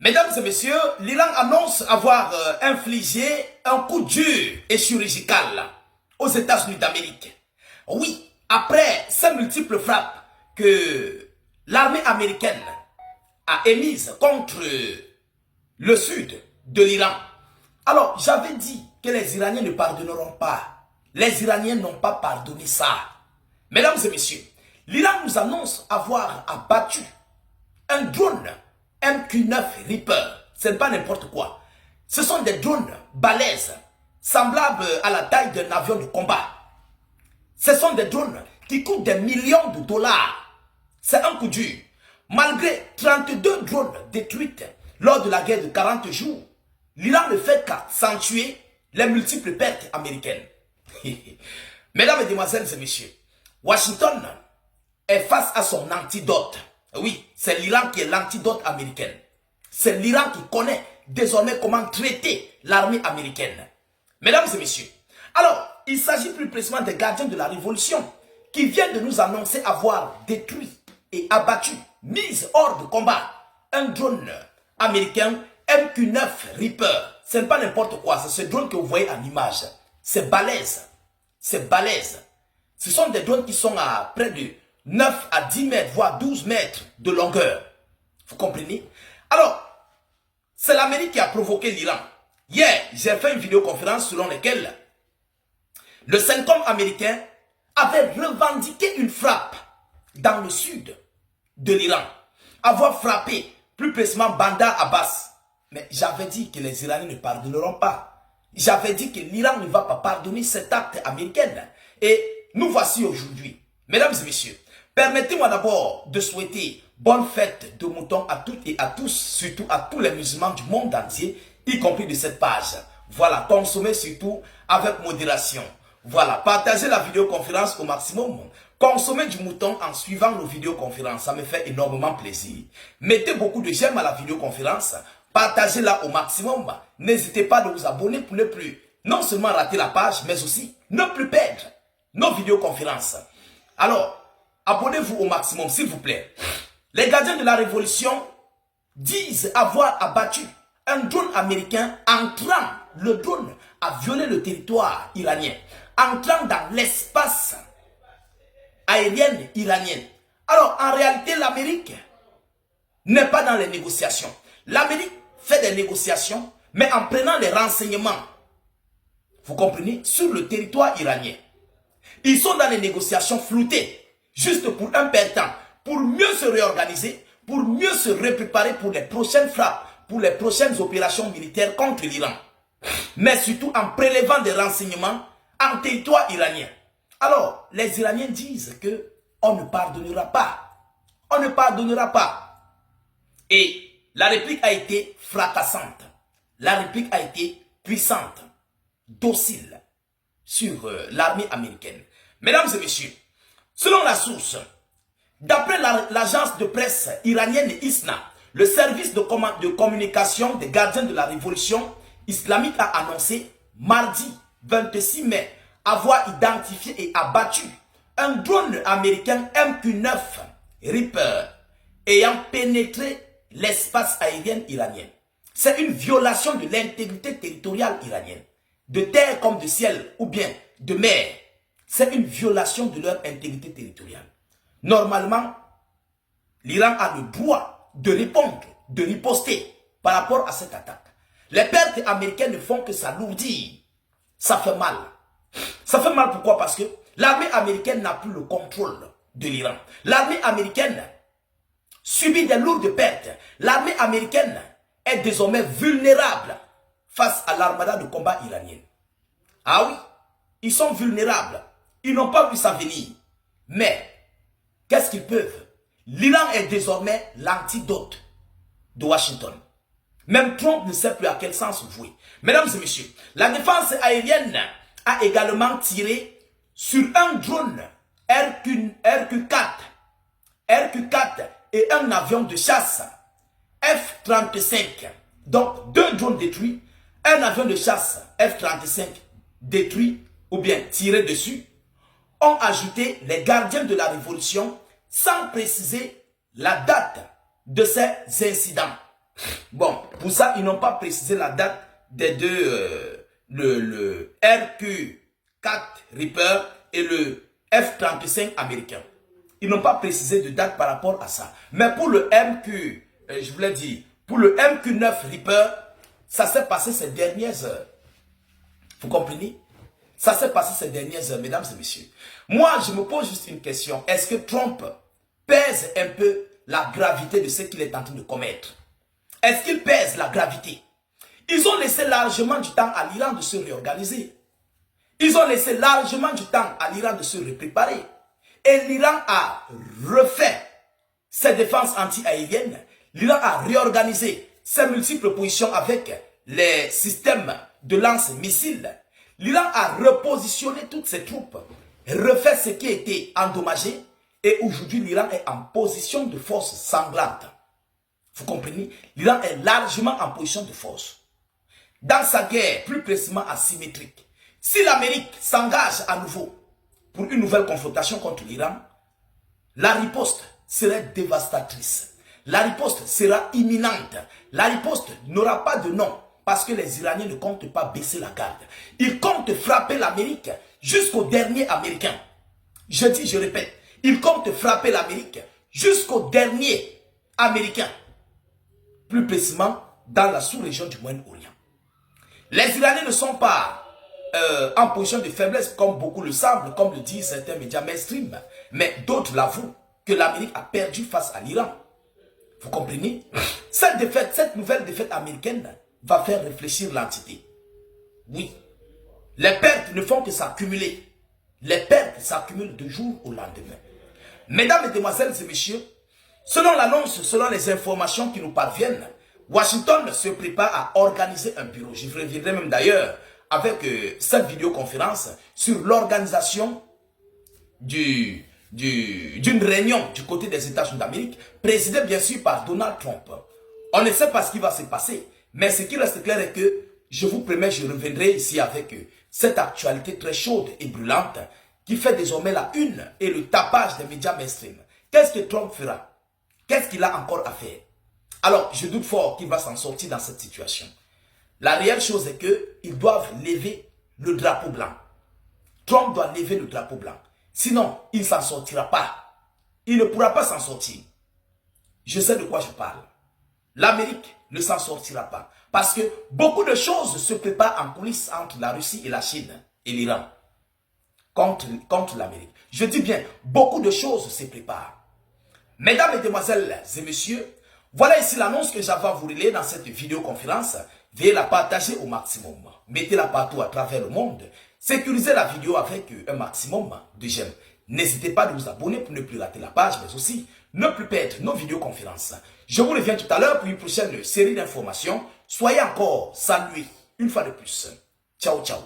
Mesdames et messieurs, l'Iran annonce avoir infligé un coup dur et chirurgical aux États-Unis d'Amérique. Oui, après ces multiples frappes que l'armée américaine a émises contre le sud de l'Iran. Alors, j'avais dit que les Iraniens ne pardonneront pas. Les Iraniens n'ont pas pardonné ça. Mesdames et messieurs, l'Iran nous annonce avoir abattu un drone MQ-9 Reaper. Ce n'est pas n'importe quoi. Ce sont des drones balèzes, semblables à la taille d'un avion de combat. Ce sont des drones qui coûtent des millions de dollars. C'est un coup dur. Malgré 32 drones détruits lors de la guerre de 40 jours, l'Iran ne fait qu'accentuer les multiples pertes américaines. Mesdames, Mesdemoiselles et Messieurs, Washington est face à son antidote. Oui, c'est l'Iran qui est l'antidote américaine. C'est l'Iran qui connaît désormais comment traiter l'armée américaine. Mesdames et messieurs, alors, il s'agit plus précisément des gardiens de la révolution qui viennent de nous annoncer avoir détruit et abattu, mis hors de combat, un drone américain MQ-9 Reaper. Ce n'est pas n'importe quoi, c'est ce drone que vous voyez en image. C'est balèze. C'est balèze. Ce sont des drones qui sont à près de 9 à 10 mètres, voire 12 mètres de longueur. Vous comprenez? Alors, c'est l'Amérique qui a provoqué l'Iran. Hier, j'ai fait une vidéoconférence selon laquelle le CENTCOM américain avait revendiqué une frappe dans le sud de l'Iran. Avoir frappé plus précisément Bandar Abbas. Mais j'avais dit que les Iraniens ne pardonneront pas. J'avais dit que l'Iran ne va pas pardonner cet acte américain. Et nous voici aujourd'hui. Mesdames et messieurs, permettez-moi d'abord de souhaiter bonne fête de mouton à toutes et à tous, surtout à tous les musulmans du monde entier, y compris de cette page. Voilà, consommez surtout avec modération. Voilà, partagez la vidéoconférence au maximum. Consommez du mouton en suivant nos vidéoconférences, ça me fait énormément plaisir. Mettez beaucoup de j'aime à la vidéoconférence, partagez-la au maximum. N'hésitez pas de vous abonner pour ne plus, non seulement rater la page, mais aussi ne plus perdre nos vidéoconférences. Alors, abonnez-vous au maximum, s'il vous plaît. Les gardiens de la révolution disent avoir abattu un drone américain entrant, le drone a violé le territoire iranien, entrant dans l'espace aérien iranien. Alors, en réalité, l'Amérique n'est pas dans les négociations. L'Amérique fait des négociations, mais en prenant les renseignements, vous comprenez, sur le territoire iranien. Ils sont dans les négociations floutées, juste pour un peu de temps, pour mieux se réorganiser, pour mieux se préparer pour les prochaines frappes, pour les prochaines opérations militaires contre l'Iran. Mais surtout en prélevant des renseignements en territoire iranien. Alors, les Iraniens disent que on ne pardonnera pas. On ne pardonnera pas. Et la réplique a été fracassante. La réplique a été puissante, docile sur l'armée américaine. Mesdames et messieurs, selon la source, d'après l'agence de presse iranienne ISNA, le service de communication des gardiens de la révolution islamique a annoncé mardi 26 mai avoir identifié et abattu un drone américain MQ-9 Reaper ayant pénétré l'espace aérien iranien. C'est une violation de l'intégrité territoriale iranienne, de terre comme de ciel ou bien de mer. C'est une violation de leur intégrité territoriale. Normalement, l'Iran a le droit de répondre, de riposter par rapport à cette attaque. Les pertes américaines ne font que s'alourdir. Ça fait mal. Ça fait mal pourquoi? Parce que l'armée américaine n'a plus le contrôle de l'Iran. L'armée américaine subit des lourdes pertes. L'armée américaine est désormais vulnérable face à l'armada de combat iranienne. Ah oui, ils sont vulnérables. Ils n'ont pas vu ça venir. Mais, qu'est-ce qu'ils peuvent? L'Iran est désormais l'antidote de Washington. Même Trump ne sait plus à quel sens jouer. Mesdames et messieurs, la défense aérienne a également tiré sur un drone RQ-4 et un avion de chasse F-35. Donc, deux drones détruits, un avion de chasse F-35 détruit ou bien tiré dessus, ont ajouté les gardiens de la révolution sans préciser la date de ces incidents. Bon, pour ça, ils n'ont pas précisé la date des deux, le RQ-4 Reaper et le F-35 américain. Ils n'ont pas précisé de date par rapport à ça. Mais pour le MQ, je vous l'ai dit, pour le MQ-9 Reaper, ça s'est passé ces dernières heures. Vous comprenez? Ça s'est passé ces dernières heures, mesdames et messieurs. Moi, je me pose juste une question. Est-ce que Trump pèse un peu la gravité de ce qu'il est en train de commettre? Est-ce qu'il pèse la gravité? Ils ont laissé largement du temps à l'Iran de se réorganiser. Ils ont laissé largement du temps à l'Iran de se préparer. Et l'Iran a refait ses défenses anti-aériennes. L'Iran a réorganisé ses multiples positions avec les systèmes de lance-missiles. L'Iran a repositionné toutes ses troupes, refait ce qui a été endommagé. Et aujourd'hui, l'Iran est en position de force sanglante. Vous comprenez? L'Iran est largement en position de force. Dans sa guerre, plus précisément asymétrique, si l'Amérique s'engage à nouveau pour une nouvelle confrontation contre l'Iran, la riposte serait dévastatrice. La riposte sera imminente. La riposte n'aura pas de nom parce que les Iraniens ne comptent pas baisser la garde. Ils comptent frapper l'Amérique jusqu'au dernier Américain. Je dis, je répète, ils comptent frapper l'Amérique jusqu'au dernier Américain. Plus précisément dans la sous-région du Moyen-Orient. Les Iraniens ne sont pas en position de faiblesse comme beaucoup le semblent, comme le disent certains médias mainstream. Mais d'autres l'avouent que l'Amérique a perdu face à l'Iran. Vous comprenez? Cette défaite, cette nouvelle défaite américaine va faire réfléchir l'entité. Oui. Les pertes ne font que s'accumuler. Les pertes s'accumulent de jour au lendemain. Mesdames, Mesdemoiselles et Messieurs, selon l'annonce, selon les informations qui nous parviennent, Washington se prépare à organiser un bureau. Je reviendrai même d'ailleurs avec cette vidéoconférence sur l'organisation d'une réunion du côté des États-Unis d'Amérique, présidée bien sûr par Donald Trump. On ne sait pas ce qui va se passer, mais ce qui reste clair est que, je vous promets, je reviendrai ici avec cette actualité très chaude et brûlante qui fait désormais la une et le tapage des médias mainstream. Qu'est-ce que Trump fera? Qu'est-ce qu'il a encore à faire? Alors, je doute fort qu'il va s'en sortir dans cette situation. La réelle chose est qu'ils doivent lever le drapeau blanc. Trump doit lever le drapeau blanc. Sinon, il ne s'en sortira pas. Il ne pourra pas s'en sortir. Je sais de quoi je parle. L'Amérique ne s'en sortira pas. Parce que beaucoup de choses se préparent en coulisses entre la Russie et la Chine et l'Iran. Contre l'Amérique. Je dis bien, beaucoup de choses se préparent. Mesdames, Mesdemoiselles et Messieurs, voilà ici l'annonce que j'avais à vous relayer dans cette vidéoconférence. Veuillez la partager au maximum. Mettez-la partout à travers le monde. Sécurisez la vidéo avec un maximum de j'aime. N'hésitez pas à vous abonner pour ne plus rater la page, mais aussi ne plus perdre nos vidéoconférences. Je vous reviens tout à l'heure pour une prochaine série d'informations. Soyez encore salués une fois de plus. Ciao, ciao.